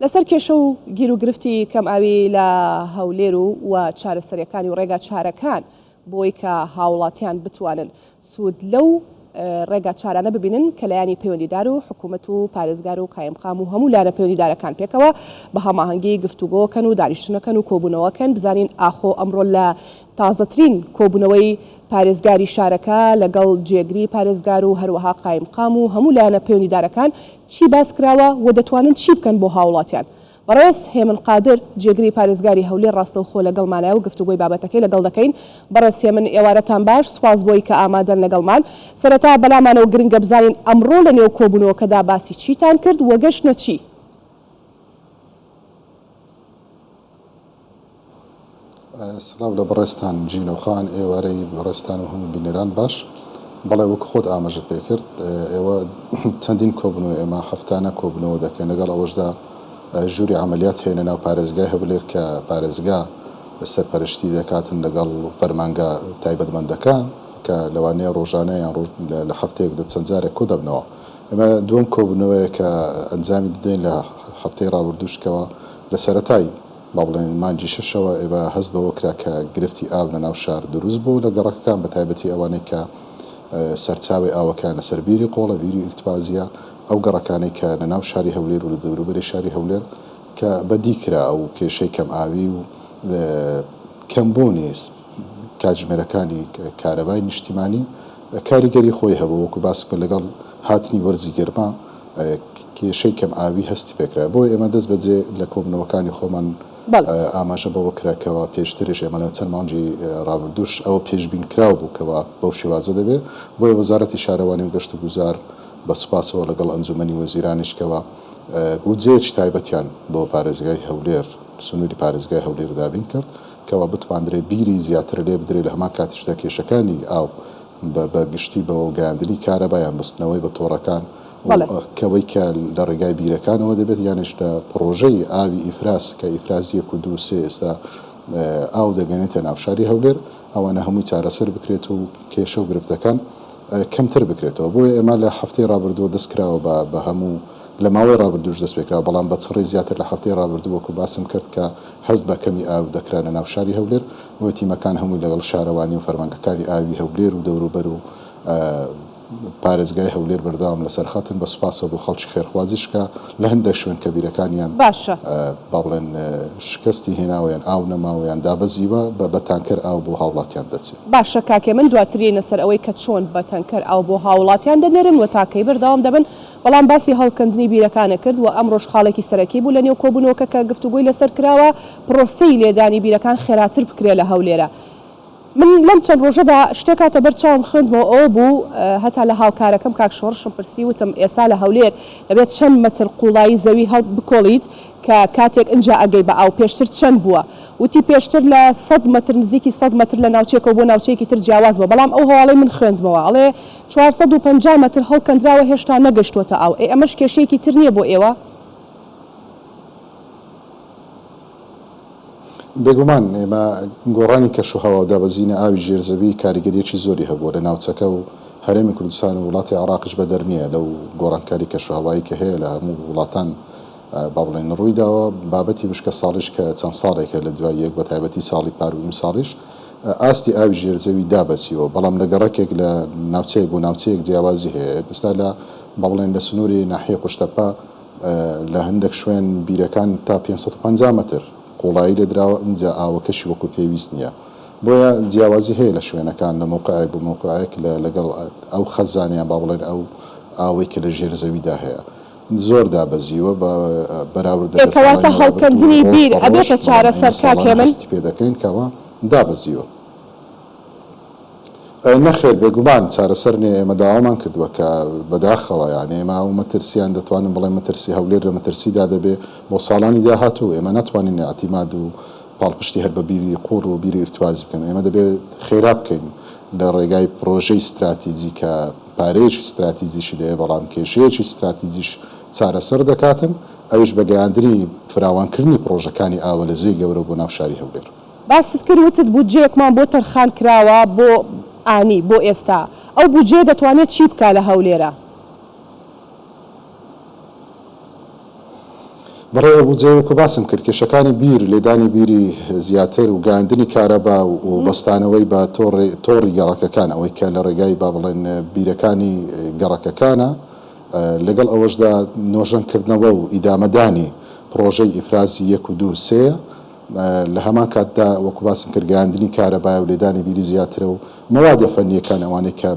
لەسەر کێشە و گیر و گرفتی کەم ئاوی لە هەولێر و چارەسەریەکانی و ڕێگا چارەکان بۆی کە هاوڵاتیان بتوانن سوود لەو ڕێگا چارانە ببینن کە لایانی پەیوەندیدار و حکوومەت و پارێزگار و قایمقام و هەموو لایەنە پەیوەندیدارەکان پێکەوە بە هەماهەنگی گفتوگۆکەن و داریشتنەکەن و کۆبوونەوەکەن بزانین ئاخۆ ئەمڕۆ لە تازەترین کۆبوونەوەی پارێزگاری شارەکە لەگەڵ جێگری پارێزگار و هەروەها قایمقام و هەموو لایەنە پەیوەندیدارەکان چی باس کراوە و دەتوانن چی بکەن بۆ هاوڵاتیان. بەڕێز هێمن قادر جێگری پارێزگاری هەولێر ڕاستەوخۆ لەگەڵمانایە و گفتوگۆی بابەتەکەی لەگەڵ دەکەین. بەڕێز هێمن ئێوارەتان باش، سوپاس بۆی کە ئامادەن لەگەڵمان. سەرەتا بەلامانەوە گرنگە بزانین ئەمڕۆ لە نێو کۆبوونەوەکەدا باسی چیتان کرد و گەشتنە چی؟ سلام لە بەڕێستان جینەوخان، ئێوارەی بەڕێستان و هەموو بینەران باش. بەڵێ وەک خۆت ئاماژت پێ کرد، ئێوە چەندین کۆبوونەوە ئێمە هەفتانە کۆبوونەوە دەکەین، لەگەڵ ئەوەشدا ژووری عملیات هێنە ناو پارێزگای هەولێر کە پارێزگا سەرپەرشتی دەکاتن لەگەڵ فەرمانگا تایبەتمەندەکان کە لەوانەیە ڕۆژانەیان لە هەفتەیەک چەند جارێک کۆ دەبنەوە. ئێمە دووەم کۆبوونەوەیە کە ئەنجامی دەدەین لە هەفتەی ڕابردووشکەوە لە سەرەتای با بڵێن مانجی شەشەوە ئێمە هەست بەوە کرا کە گرفتی ئاو لە ناو شار دروست بوو لە گەڕەکەکان بە تایبەتی ئەوانەی کە سەرچاوی ئاوەکان لەسەر بیری قۆڵە بیری ئیرتبازیە ئەو گەڕەکانەی کە لە ناو شاری هەولێر و لە دەوروبەری شاری هەولێر کە بەدی کرا ئەو کێشەی کەم ئاوی و کەمبوونی کاتژمێرەکانی کارەبای نیشتیمانی کاریگەری خۆی هەبوو، وەکو باس بە لەگەڵ هاتنی وەرزی گەرما کێشەی کەم ئاوی هەستی پێکرا. بۆ ئێمە دەست بەجێ لە کۆبنەوەکانی خۆمان ئاماژە بەوە کراکەوە پێشترش ئێمە لە چەند مانجی ڕابردوش ئەوە پێشبین کراو بوو کەەوە بەو شێوازە دەبێت. بۆیە وەزارەتی شارەوانی و گەشت و گوزار بە سوپاسەوە لەگەڵ ئەنجومەنی وەزیرانیشکەوە بودجەیەکی تایبەتیان بۆ پارێزگای هەولێر سنووری پارێزگای هەولێر دابین کرد کەەوە بتوانرێت بیری زیاتر لێ بدرێت لە هەمان کاتیشدا کێشەکانی ئاو بە گشتی بەوە گەیاندنی کارەبایان بستنەوەی بە تۆڕەکان کەوەی کە لە ڕێگای بیرەکانەوە دەبێت یانش لە پرۆژەی ئاوی ئیفراس کە ئیفرازیەک و دوو سێ ئێستا ئاو دەگەنێتە ناوشاری هەولێر ئەوانە هەمووی چارەسەر بکرێت و کێشە و گرفتەکان کەمتر بکرێتەوە. بۆیە ئێمە لە هەفتەی ڕابردووە دەستکراوە بە هەموو لە ماوەی ڕابردوش دەست پێکراوە، بەڵام بە چڕی زیاتر لە هەفتەی ڕابردوو وەکو باسم کرد کە هەست بە کەمی ئاو دەکرا لە ناوشاری هەولێر و تیمەکان هەمووی لەگەڵ شارەوانی و فەرمانگەکانی ئاوی هەولێر و دەوروبەر و پارێزگای هەولێر بەردەوام لەسەر خەتن بە سوپاسەوە بۆ خەڵکی خێرخوازیشکە لە هەندێک شوێن کە بیرەکانیان باشە با بڵێن شکستی هێناویان ئاو نەماوەیان دابەزیوە بە تانکەر ئاو بۆ هاوڵاتیان دەچێت. باشە کاکێ من دواترینە سەر ئەوەی کە چۆن بە تەنکەر ئاو بۆ هاوڵاتیان دەنێرن و تاکەی بەردەوام دەبن، بەڵام باسی هەڵکەندنی بیرەکانە کرد و ئەمڕۆژ خاڵێکی سەرەکی بوو لە نێو کۆبوونەوەکە کە گفتوگوی لەسەر کراوە پرۆسەی لێدانی بیرەکان خێراتر بکرێت لە هەولێرە. من لەم چەند ڕۆژەدا شتێکاتە بەر چاوم خوێندمەوە ئەوە بوو هەتا لە هاوکارەکەم کاک شۆڕشم پرسی وتم ئێستا لە هەولێر دەبێت چەند مەتر قوڵایی زەوی هەڵ بکۆڵیت کە کاتێک ئەنجا ئەگەی بە ئاو پێشتر چەند بووە، وتی پێشتر لە 100 مەتر نزیکی 100 مەتر لە ناوچێکەوە بۆ ناوچەیەکی تر جیاواز بووە، بەڵام ئەو هەواڵەی من خوێندمەوە ئەڵێ 450 مەتر هەڵکەندراوە هێشتا نەگەشتوەتە ئاو. ئەمەش کێشەیەکی تر نییە بۆ ئێوە؟ بێگومان ئێمە گۆڕانی کەش و هەوا و دابەزینە ئاوی ژێرزەوی کاریگەریەکی زۆری هەبووە لە ناوچەکە و هەرێمی کوردستان و وڵاتی عێراقش بە دەرنیە لەو گۆڕانکاری کەش و هەوایی کە هەیە لە هەموو وڵاتان با بڵێن ڕوویداوە. بابەتی بشکە ساڵیش کە چەند ساڵێکە لە دوای یەک بە تایبەتی ساڵی پار و ئیمساڵیش ئاستی ئاوی ژێرزەوی دابەسیەوە، بەڵام لە گەڕەکێک لە ناوچەیەک بۆ ناوچەیەک جیاوازی هەیە. ئێستا لە با بڵێن لە سنووری ناحیە قوشتەپە لە هەندێک شوێن بیرەکان تا 550 مەتر قوڵایی لێدراوە، ئەمجا ئاوەکەشی وەکو پێویست نییە. بۆیە جیاوازی هەیە لە شوێنەکان لە موقعێک بۆ موقعێک لەگەڵ ئەو خەزانیان با بڵێن ئەو ئاوەی کە لە ژێرزەویدا هەیە زۆر دابەزیوە بە بەراوردەکەواتە هەڵکەندنی بیر ئەبێتە چارەسەر کاکێ من پێ دەکەین کەەوە دابەزیوە. نەخێر بێگومان چارەسەر نیە، ئێمە داوامان کردووە کە بەداخەوە یانێ ئێمە ئەو مەترسیان دەتوانن بڵێ مەترسی هەولێر لە مەترسیدا دەبێ بۆ ساڵانی داهاتوو ئێمە ناتوانین ئەتیماد و پاڵپشتی هەر بە بیری قوڕ و بیری ئیرتوازی بکەن. ئێمە دەبێت خێرا بکەین لە ڕێگای پرۆژەی استراتیجی کە پارەیەکی استراتیزیشی دەیە، بەڵام کێشەیەکی استراتیزیش چارەسەر دەکاتن، ئەوش بە گەیاندنی فراوانکردنی پرۆژەکانی ئاوە لە زێی گەورە بۆ ناو شاری هەولێر. باست کرد وتت بودجەیەکمان بۆ تەرخان کراوە بۆ ئانی بۆ ئێستا ئەو بودجێ دەتوانێت چی بکات لە هەولێرە؟ بەڕێوە بوو جێوەکو باسم کرد کێشەکانی بیر لێدانی بیری زیاتر و گاندنی کارەبا و بەستانەوەی بە تۆڕی گەڕەکەکان ئەوەی کە لە ڕێگای با بڵێن بیرەکانی گەڕەکەکانە لەگەڵ ئەوەشدا نۆژەنکردنەوە و ئیدامەدانی پرۆژەی ئیفرازی 1 و 2 و 3 لە هەمان کاتدا وەکو باسم کرد گاندنی کارەبای و لێدانی بیری زیاترە و مەوادە فەنیەکان ئەوانەی کە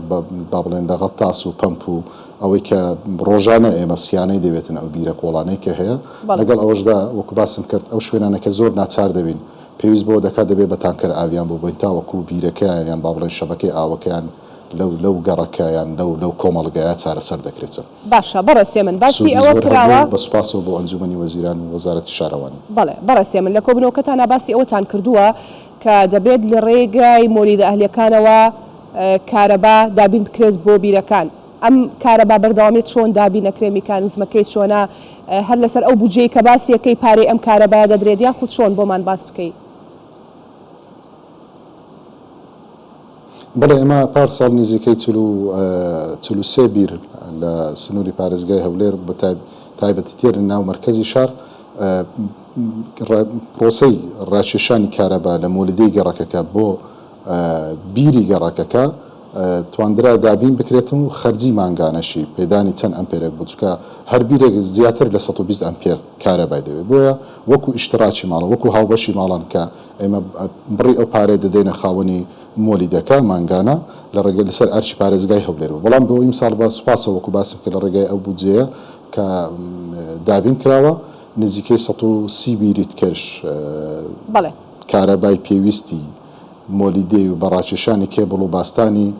با بڵێن لەغەڵ تاس و پەمپ و ئەوەی کە ڕۆژانە ئێمە سیانەی دەبێتن ئەو بیرە قۆڵانەی کە هەیە لەگەڵ ئەوەشدا وەکو باسم کرد ئەو شوێنانە کە زۆر ناچار دەبین پێویست بۆ دەکات دەبێت بە تانکەر ئاویان بۆ بین تاوەکو بیرەکەیان یان با بڵێن شەبەکەی ئاوەکەیان لەو گەڕەکەیان لەو کۆمەڵگایە چارەسەر دەکرێتەوە. باشە بەڕێسێ من باسی ئەوە کراوە بە سوپاسەوە بۆ ئەنجومەنی وەزیران و وەزارەتی شارەوانی. بەڵێ بەڕێسێ من لە کۆبنەوەکەتانە باسی ئەوەتان کردووە کە دەبێت لە ڕێگای مۆلیدە ئەهلیەکانەوە کارەبا دابین بکرێت بۆ بیرەکان. ئەم کارەبا بەردەوامیت چۆن دابین نەکرێ میکانزمەکەی چۆنە هەر لەسەر ئەو بودجەی کە باسیەکەی پارەی ئەم کارەبایە دەدرێت یا خود چۆن بۆمان باس بکەیت؟ بەڵێ ئێمە پارساڵ نزیکەی 43 بیر لە سنووری پارێزگای هەولێر بە تایبەتی تێرن ناو مەرکەزی شار پرۆسەی ڕاکێشانی کارەبا لە مۆلیدەی گەڕەکەکە بۆ بیری گەڕەکەکە تواندرا دابین بکرێتم و خەرجی مانگانەشی پێدانی چەند ئەمپێرێک بوو چکە هەر بیرێک زیاتر لە 120 ئەمپێر کارەبای دەوێت بۆیە وەکو ئیشتراکی ماڵە وەکو هاوبەشی ماڵان کە ئێمە بڕی ئەو پارێ دەدەینە خاوەنی مۆلیدەکە مانگانە لە ڕێگەی لەسەر ئەرچی پارێزگای هەولێر بەڵام بۆ ئیمساڵ بە سوپاسەوە وەکو باسم کە لە ڕێگای ئەو بودجەیە کە دابین کراوە نزیکەی 130 بیریت کەش کارەبای پێویستی مۆلیدەی و بەڕاکێشانی کێبڵ و باستانی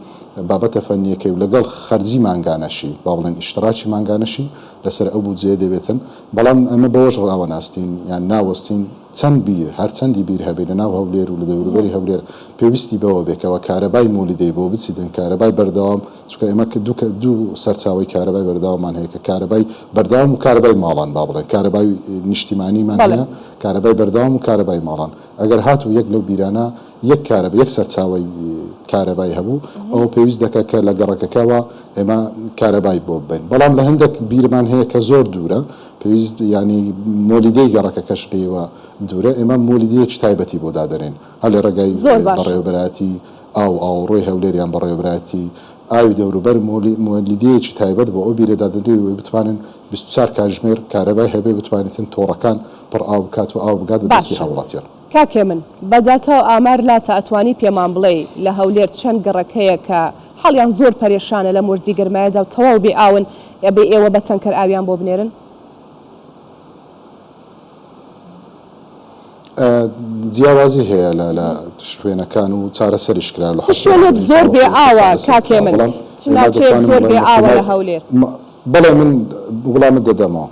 بابەتە فەنیەکەی و لەگەڵ خەرجی مانگانەشی با بڵێن ئیشتراکی مانگانەشی لەسەر ئەو بودجەیە دەبێتن بەڵام ئەمە بەوەش ڕاوە ناستین یان ناوەستین چەند بیر هەر چەندی بیر هەبێت لە ناو هەولێر و لە دەوروبەری هەولێر پێویستی بەوە بێکەوە کارەبای مۆلیدەی بۆ بچیتن کارەبای بەردەوام چونکە ئێمە دوو سەرچاوی کارەبای بەردەوامان هەیە کە کارەبای بەردەوام و کارەبای ماڵان با بڵێن کارەبای نیشتیمانیمان هەیە کارەبای بەردەوام و کارەبای ماڵان ئەگەر هاتوو یەک لەو بیرانە یەک کارەبای یەک سەرچاوی کارەبای هەبوو ئەو پێویست دەکات کە لە گەڕەکەکەوە ئێمە کارەبای بۆ بین بەڵام لە هەندێک بیرمان هەیە کە زۆر دوورە پێویست ینی مۆلیدەی گەڕەکەکەش لێوە دوورە ئێمە مۆلیدەیەکی تایبەتی بۆ دادەرێن هەر لە ڕێگای بەڕێوەبەراتی ئاوڕۆی هەولێریان بەڕێوەبراتی ئاوی دەوروبەر مۆلیدەیەکی تایبەت بۆ ئەو بیرە دادەرێت و بتوانن 24 کاتژمێر کارەبای هەبێ بتوانێتن تۆڕەکان پڕ ئاو بکات و ئاو بگات بە دەستی هەوڵاتیان. کاکێ من بەداتەوە ئامار لاتە ئەتوانی پێمان بڵێ لە هەولێر چەند گەڕەکەیە کە حەڵیان زۆر پەرێشانە لە مۆرزی گرمایەدا و تەواو بێ ئاون یا بێ ئێوە بە تەنکەر ئاویان بۆ بنێرن؟ جیاوازی هەیە لە شوێنەکان و چارەسەریش کرا لە شوێنێک زۆر بێ ئاوە کاکێ من ناوچەیەک زۆر بێ ئاوە لە هەولێر بەڵێ من وڵامت دەدەمەوە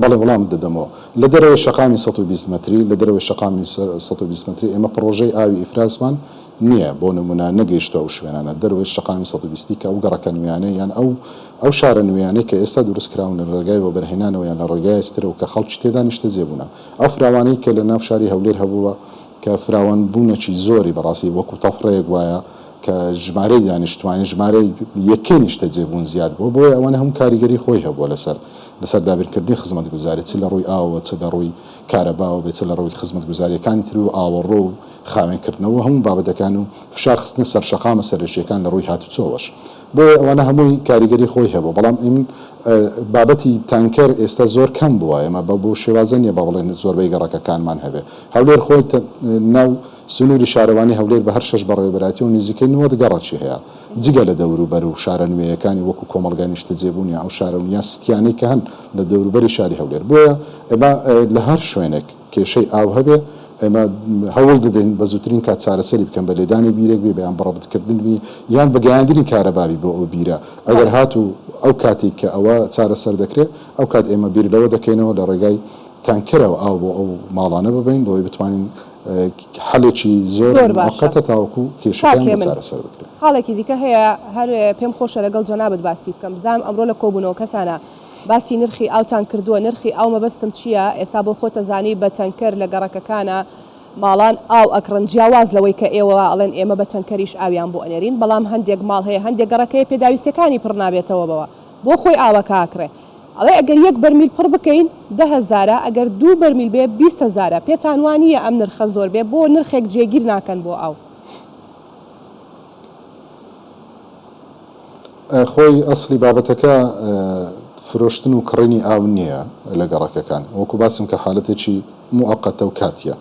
بەڵێ وڵام دەدەمەوە لە دەرەوەی شەقامی 120 متری لە دەرەوەی شەقامی 120 متری ئێمە پرۆژەی ئاوی ئیفرازمان نییە بۆ نمونە نەگەیشتە ئەو شوێنانە دەرەوەی شەقامی 120 کە ئەو گەڕەکە نوێیانەی یان ئەو شارە نوێیانەی کە ئێستا دروست کراون لە ڕێگای بۆ بەرهێنانەوە یان لە ڕێگایەکی ترەوە کە خەڵکی تێدا نیشتە جێبوونە ئەو فراوانەی کە لە ناو شاری هەولێر هەبووە کە فراوان بوونەکی زۆری بەڕاستی وەکو تەفرەیەک وایە کە ژمارەی دانیشتوانی ژمارەی یەکەی نیشتە جێبوون زیاد بوو بۆیە ئەوانە هەموو کاریگەری خۆی هەبووە لەسەر دابینکردنی خزمەتگوزاری چ لە ڕووی ئاوە چ لە ڕووی کارەباوە بێت لە ڕووی خزمەتگوزاریەکانی تر و ئاوەڕۆ و خاوێنکردنەوە هەموو بابەتەکان و فشار خستنە سەر شەقامە سەرێشیەکان لە ڕووی هاتوچۆوەش بۆیە ئەوانە هەمووی کاریگەری خۆی هەبوو بەڵام ئێمن بابەتی تانکەر ئێستا زۆر کەم بووە ئێمە بۆ شێوازە نیە بە بڵێن زۆربەی گەڕەکەکانمان هەبێ هەولێر خۆی ناو سنووری شارەوانی هەولێر بە هەر شەش بەڕێوەبەراتی و نزیکەی 90 گەڕەکی هەیە جگە لە دەوروبەر و شارە نوێیەکانی وەکو کۆمەڵگای نیشتە جێبوونی ئەو شارە و یا ستیانەی کە هەن لە دەوروبەری شاری هەولێر بۆیە ئێمە لە هەر شوێنێک کێشەی ئاو هەبێ ئێمە هەوڵ دەدەین بە زووترین کات چارەسەری بکەن بە لێدانی بیرێک بێ بەیان بەڕەبتکردن بی یان بەگەیاندنی کارەباوی بۆ ئەو بیرە ئەگەر هاتوو ئەو کاتێک کە ئەوە چارەسەر دەکرێت ئەو کات ئێمە بیر لەوە دەکەینەوە لە ڕێگای تانکەرەوە ئاو بۆ ئەو ماڵانە ببین بۆی بتوانین حەلێکی زۆر موقەتە تاوەکو کێشەکان چارەسەر بکرێت. خاڵێکی دیکە هەیە هەر پێم خۆشە لەگەڵ جەنابەت باسی بکەم بزانم ئەمڕۆ لە کۆبوونەوەکەتانە باسی نرخی ئاوتان کردووە نرخی ئاو مەبەستم چییە ئێستا بۆ خۆتە زانی بە تەنکەر لە گەڕەکەکانە ماڵان ئاو ئەکڕن جیاواز لەوەی کە ئێوە ئەڵێن ئێمە بە تەنکەریش ئاویان بۆ ئەنێرین بەڵام هەندێک ماڵ هەیە هەندێک گەڕەکەی پێداویستەکانی پڕ نابێتەوە بەوە بۆ خۆی ئاوەکە ئاکرێ ئەڵێ ئەگەر یەک بەرمیل پڕ بکەین 10,000 ئەگەر 2 بەرمیل بێ 20,000 پێتان وانییە ئەم نرخە زۆر بێ بۆ نرخێک جێگیر ناکەن بۆ ئاو. خۆی ئەسلی بابەتەکە فرۆشتن و کڕینی ئاو نییە لە گەڕەکەکان وەکو باسم کە حالەتێکی موقەتە و کاتیە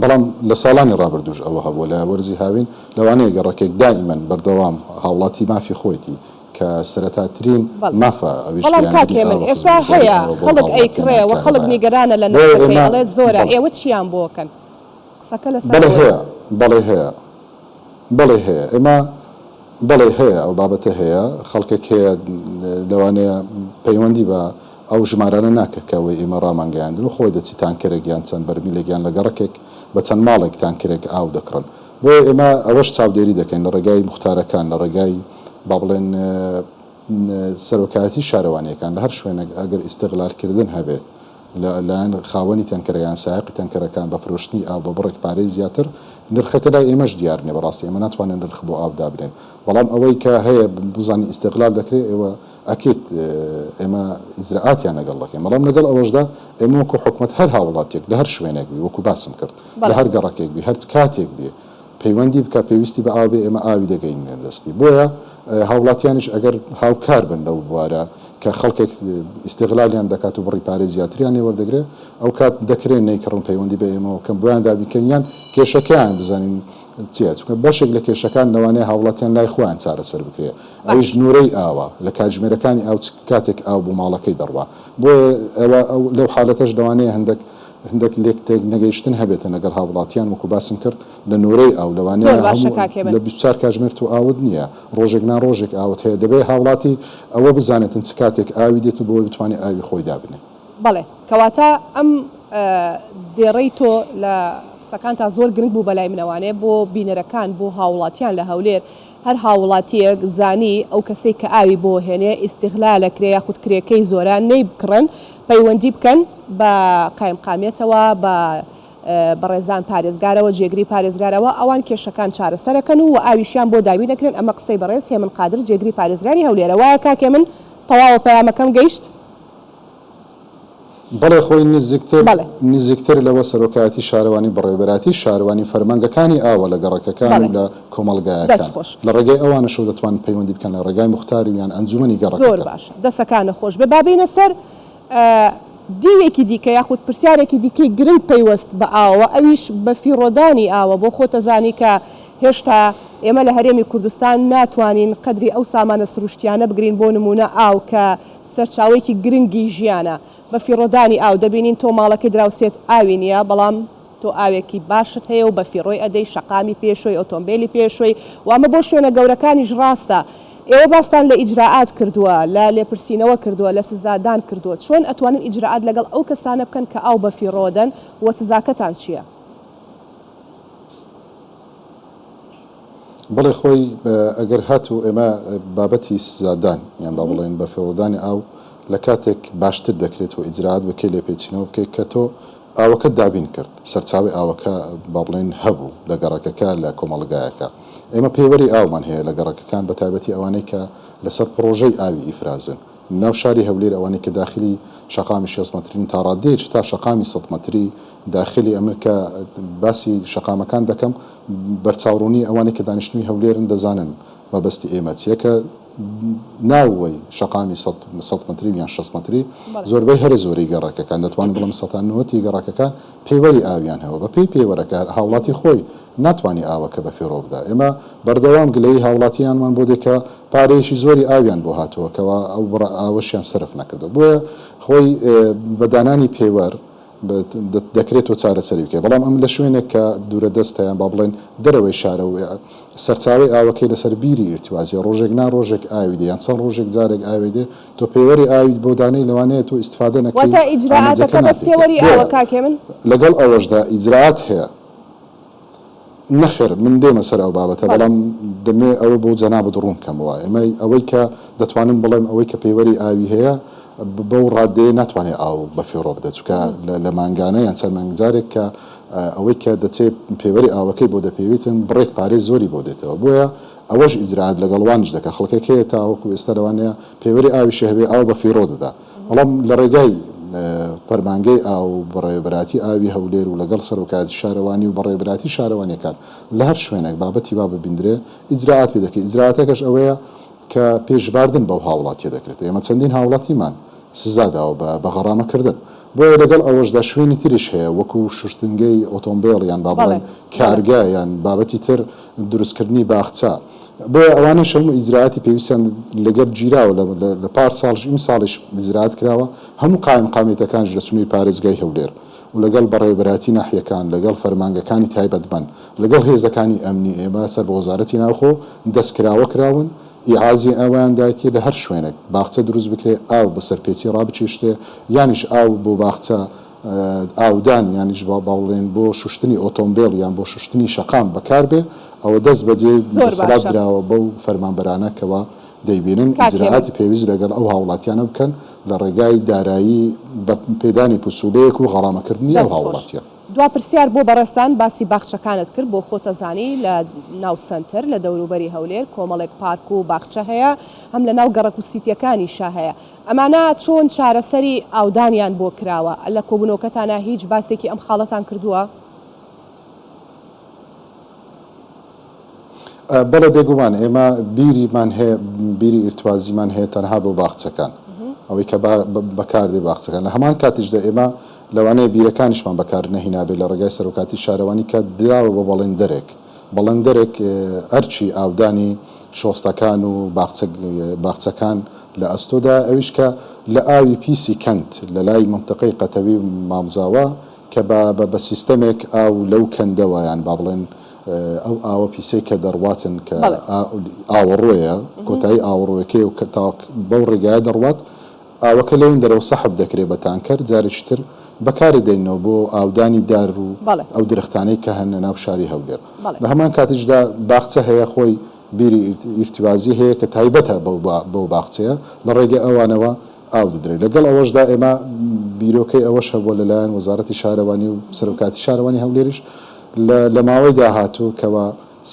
بەڵام لە ساڵانی ڕابردوش ئەوە هەبوو لە وەرزی هاوین لەوانەیە گەڕەکێک دائیمەن بەردەوام هاوڵاتی مافی خۆیتی کە سەرەتاترین مافە بەڵام کاکێ من ئێستا هەیە خەڵک ئەیکڕێ و خەڵک نیگەرانە لە نرخەکەی ئەڵێ زۆرە ئێوە چیان بۆکەن قسەکە لەسەر بەڵێ هەیە ئێمە بەڵێ هەیە ئەو بابەتە هەیە خەڵکێک هەیە لەوانەیە پەیوەندی بە ئەو ژمارانە ناکە کەەوەی ئێمە ڕامانگەیاندن و خۆی دەچی تانکەرێکیان چەند بەرمیلێکیان لە گەڕەکێک بە چەند ماڵێک تانکرێک ئاو دەکڕن بۆیە ئێمە ئەوەش چاودێری دەکەین لە ڕێگای مختارەکان لە ڕێگای با بڵێن سەرۆکایەتی شارەوانیەکان لە هەر شوێنێک ئەگەر ئیستیغلالکردن هەبێت لەلایەن خاوەنی تەنکەرەیان سایقی تەنکەرەکان بە فرۆشتنی ئاو بە بڕێک پارەی زیاتر نرخەکە لای ئێمەش دیار نیە بەڕاستی ئێمە ناتوانین نرخ بۆ ئاو دابرێن بەڵام ئەوەی کە هەیە بزانانی ئیستیغلال دەکرێت ئێوە ئەکیت ئێمە ئیجرعاتیان لەگەڵ دەکەین بەڵام لەگەڵ ئەوەشدا ئێمە وەکو حکومەت هەر هاوڵاتێک لە هەر شوێنێک بی وەکو باسم کرد لە هەر گەڕەکێک بی هەر کاتێک بێ پەیوەندی بکە پێویستی بە ئاو بێ ئێمە ئاوی دەگەین دەستی بۆیە هاوڵاتیانش ئەگەر هاوکار بن لەو بوارە کە خەڵکێک ئیستیغلالیان دەکات و بڕی پارێ زیاتریان وەردەگرێت ئەو کات دەکرێن نەیکڕن پەیوەندی بە ئێمەوە کەم بۆیان دابیکەنیان کێشەکەیان بزانین چیە چونکە بەشێک لە کێشەکان لەوانەیە هاوڵاتیان لای خۆیان چارەسەر بکرێت ئەویش نورەی ئاوە لە کاتژمێرەکانی ئاو کاتێک ئاو بوو ماڵەکەی دەڕوا بۆیە ئەوە لەو حالەتەش دەوانەیە هەندێک لێک نەگەیشتن هەبێتە لەگەڵ هاوڵاتیان وەکو باسم کرد لە نورەی ئاو لەوانەیە لە 24 کاتژمێر و ئاوت نییە ڕۆژێک ڕۆژێک ئاوت هەیە دەبێت هاوڵاتی ئەوە بزانێتن چ کاتێک ئاوی دێت بۆ بتوانێت ئاوی خۆی دابنێ بەڵێ کەواتە ئەم دێڕەی تۆ لە قسەکان تا زۆر گرنگ بوو بەلای منەوانێ بۆ بینەرەکان بۆ هاوڵاتیان لە هەولێر هەر هاوڵاتیەک زانی ئەو کەسێک کە ئاوی بۆ هێنێ ئیستیغلالەکرێ یاخود کرێکەی زۆران نەیبکڕن پەیوەندی بکەن بە قایمقامێتەوە بە بەڕێزان پارێزگارەوە جێگری پارێزگارەوە ئەوان کێشەکان چارەسەرەکەن و ئاویشیان بۆ داوی نەکرێن ئەمە قسەی بەڕێز هێمن قادر جێگری پارێزگاری هەولێرە وایە کاکێ من تەواوە پەیامەکەم گەیشت بەڵێ خۆی نزیکتر لەوە سەرۆکایەتی شارەوانی بەڕێوەبەراتی شارەوانی فەرمانگەکانی ئاوە لە گەڕەکەکان لە کۆمەڵگایەکان لە ڕێگەی ئەوانەشەوە دەتوان پەیوەندی بکەن لە ڕێگای مختاری یان ئەنجومەنی گەڕەکە زۆر باشە دەسەکانە خۆش بێ بابینە سەر دیوێکی دیکە یاخود پرسیارێکی دیکەی گرنگ پەیوەست بە ئاوە ئەویش بە فیڕۆدانی ئاوە بۆ خۆتەزانی کە هێشتا ئێمە لە هەرێمی کوردستان ناتوانین قەدری ئەو سامانە سروشتیانە بگرین بۆ نمونە ئاو کە سەرچاوێکی گرنگی ژیانە بە فیڕۆدانی ئاو دەبینین تۆ ماڵەکەی دراوسێت ئاوی نیە بەڵام تۆ ئاوێکی باشت هەیە و بە فیڕۆی ئەدەی شەقامی پێشۆی ئۆتۆمبیلی پێشۆی وامە بۆ شوێنە گەورەکانیش ڕاستە ئێوە باستان لە ئیجراعات کردووە لە لێپرسینەوە کردووە لە سزادان کردووە چۆن ئەتوانن ئیجراعات لەگەڵ ئەو کەسانە بکەن کە ئاو بە فیڕۆدەن وە سزاکەتان چییە؟ بڵێ خۆی ئەگەر هاتوو ئێمە بابەتی سزادان یان با بڵێن بە فیڕۆدانی ئاو لە کاتێک باشتر دەکرێت و ئیجراعات بکەی لێ پێچینەوە بکەیت کە تۆ ئاوەکە دابین کرد سەرچاوی ئاوەکە با بڵێن هەبوو لە گەڕەکەکە لە کۆمەڵگایەکە ئێمە پێوەری ئاومان هەیە لە گەڕەکەکان بە تایبەتی ئەوانەی کە لەسەر پرۆژەی ئاوی ئیفرازن ناو شاری هەولێر ئەوانەی کە داخلی شەقامی 6 مەترین تا ڕادێج تا شەقامی 100 مەتری داخلی ئەمریکا باسی شەقامەکان دەکەم بەرچاوڕوونی ئەوانەی کە دانیشتنووی هەولێرن دەزانن مەبەستی ئێمە چیە کە ناوەی شەقامی 100 مەتری یان 6 مەتری زۆربەی هەر زۆری گەڕەکەکان دەتوانین بڵم 190 گەڕەکەکان پێوەری ئاویان هەوە بە پێی پێوەرەکە هاوڵاتی خۆی ناتوانانی ئاوەکە بە فێڕۆ بدا ئێمە بەردەوام گلەی هاوڵاتیانمان بۆ دێکە پارەیەشی زۆری ئاویان بۆ هاتووەکەەوە ئەو ئاوەشیان سرف نەکردو بۆیە خۆی بەدانانی پێوەەر دەکرێتەوە چارەسەری بکە بەڵام ئەم لە شوێنێک کە دوورە دەستیان با بڵێن دەرەوەی شارە و سەرچاوی ئاوەکەی لەسەر بیری ئرتوازی ڕۆژێک ڕۆژێک ئاوی دێ یان چەند ڕۆژێک جارێک ئاوی دێ تۆ پێوەری ئاویت بۆ دانەی لەوانەیە تۆ ئیستفادە نەکەی واتە ئیجراعاتەکە بەس پێوەری ئاوە کاکێ من لەگەڵ ئەوەشدا ئیجراعات هەیە نەخێر من دێمە سەر ئەو بابەتە بەڵام دەمێ ئەوە بۆ جەنابەت ڕوون کەمەوە ئێمە ئەوەی کە دەتوانم بڵێم ئەوەی کە پێوەری ئاوی هەیە بەو ڕادەیە ناتوانێت ئاو بەفێڕۆ بدە چونکە لە مانگانە یان چەند مانگجارێک کە ئەوەی کە دەچێت پێوەری ئاوەکەی بۆ دەپێویتن بڕێک پارەی زۆری بۆ دێتەوە بۆیە ئەوەش ئیزراعات لەگەڵوانش دەکە خەڵکێک هەیە تاوەکو ئێستا لەوانەیە پێوەری ئاویشە هەبێ ئاو بەفێڕۆ دەدا بەڵام لە ڕێگای پەرمانگەی ئاو بەڕێوەبەراتی ئاوی هەولێر و لەگەڵ سەرۆکاتی شارەوانی و بەڕێوەبەراتی شارەوانیەکان لە هەر شوێنێک بابەتی با ببیندرێ ئیجراعات پێ دەکەی ئیجراعاتەکەش ئەوەیە کە پێشباردن بەو هاوڵاتیە دەکرێت ئێمە چەندین هاوڵاتیمان سزاداوە بە غەڕامەکردن بۆیە لەگەڵ ئەوەشدا شوێنی تریش هەیە وەکو شوشتنگەی ئۆتۆمبیل یان با بڵێن کارگا یان بابەتی تر دروستکردنی باخچە بۆیە ئەوانە شەم و ئیجراعاتی پێویستیان لەگەر گیراوە لە پار ساڵش ئیم ساڵیش ئیجراعات کراوە هەموو قایم قامێتەکانش لە سنووی پارێزگای هەولێر و لەگەڵ بەڕێوەبەراتی ناحیەکان لەگەڵ فەرمانگەکانی تایبەتمەند لەگەڵ هێزەکانی ئەمنی ئێمە سەر بە وەزارەتی ناوخۆ دەستکراوە کراون ئیعازی ئەویان دایەتی لە هەر شوێنێک باخچە دروست بکرێ ئاو بەسەر پێچی ڕابچێشتێ یانیش ئاو بۆ باخچە ئاودان یانیش باڵێن بۆ شوشتنی ئۆتۆمبیل یان بۆ شوشتنی شەقام بەکاربێ ئەوە دەست بەجێ دەسەڵات درراوە بەو فەرمانبەرانەکەەوە دەیبینن ئیجراعاتی پێویست لەگەڵ ئەو هاوڵاتیانە بکەن لە ڕێگای دارایی بە پێدانی پوسوولەیەک و غەڕامەکردنی ئەو هاوڵاتیە. دوا پرسیار بۆ بەڕێستان باسی باخچەکانت کرد بۆ خۆتەزانی لە ناو سنتەر لە دەوروبەری هەولێر کۆمەڵێک پارک و باخچە هەیە هەم لە ناو گەڕک و سیتیەکانیشا هەیە ئەمانە چۆن چارەسەری ئاودانیان بۆ کراوە لە کۆبوونەوەکەتانە هیچ باسێکی ئەم خاڵەتان کردووە؟ بەڵێ بێگومان ئێمە بیریمان هەیە بیری ئیرتوازیمان هەیە تەنها بۆ باخچەکان ئەوەی کە بەکاردێ باخچەکان لە هەمان کاتیشدا ئێمە لەوانەیە بیرەکانیشمان بەکار نەهینابێت لە ڕێگای سەرۆکاتی شارەوانی کە دراوە بۆ بەڵێندەرێک ئەرچی ئاودانی شۆستەکان و باخچەکان لە ئەستۆدا ئەویش کە لە ئاوی پیسی کەنت لە لای منتەقەی قەتەوی مامزاوە کە بە سیستەمێک ئاو لەو کەندەوە یان با بڵێن ئەو ئاوە پیسەی کە دەڕواتن کە ئاوەڕۆیە کۆتایی ئاوەڕۆیەکەی و کە بەو ڕێگایە دەڕوات ئاوەکە لەون دەرەوە سەحب دەکرێت بە تانکەر جارێکتر بەکاری دێنەوە بۆ ئاودانی دار و ئەو درختانەی کە هەن ناو شاری هەولێر لە هەمان کاتیشدا باخچە هەیە خۆی بیری ئیرتوازی هەیە کە تایبەتە بەو باخچەیە لە ڕێگەی ئەوانەوە ئاو دەدرێت لەگەڵ ئەوەشدا ئێمە بیرۆکەی ئەوەش هەبووە لەلایەن وەزارەتی شارەوانی و سەرۆکاتی شارەوانی هەولێریش لە ماوەی داهاتوو کەەوە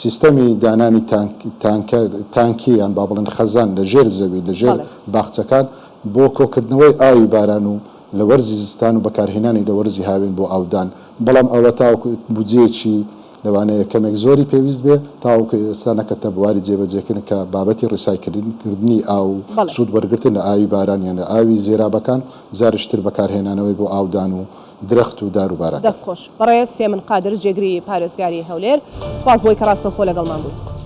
سیستەمی دانانی تانکی یان با بڵێن خەزان لە ژێر زەوی لە ژێر باخچەکان بۆ کۆکردنەوەی ئاوی باران و لە وەرزی زستان و بەکارهێنانی لە وەرزی هاوێن بۆ ئاودان بەڵام ئەوە تاوکو بودجێکی لەوانەیە کەمێک زۆری پێویست بێ تاوکە ئێستا نەکەتە بواری جێبەجێکردن کە بابەتی ڕیسایکردنی ئاو سوود وەرگرتن لە ئاوی باران یان لە ئاوی زێرابەکان زارشتر بەکارهێنانەوەی بۆ ئاودان و درەخت و دار و باران. دەستخۆش بەڕێز هێمن قادر جێگری پارێزگاری هەولێر سوپاس بۆی کە ڕاستەوخۆ لەگەڵمان بوو.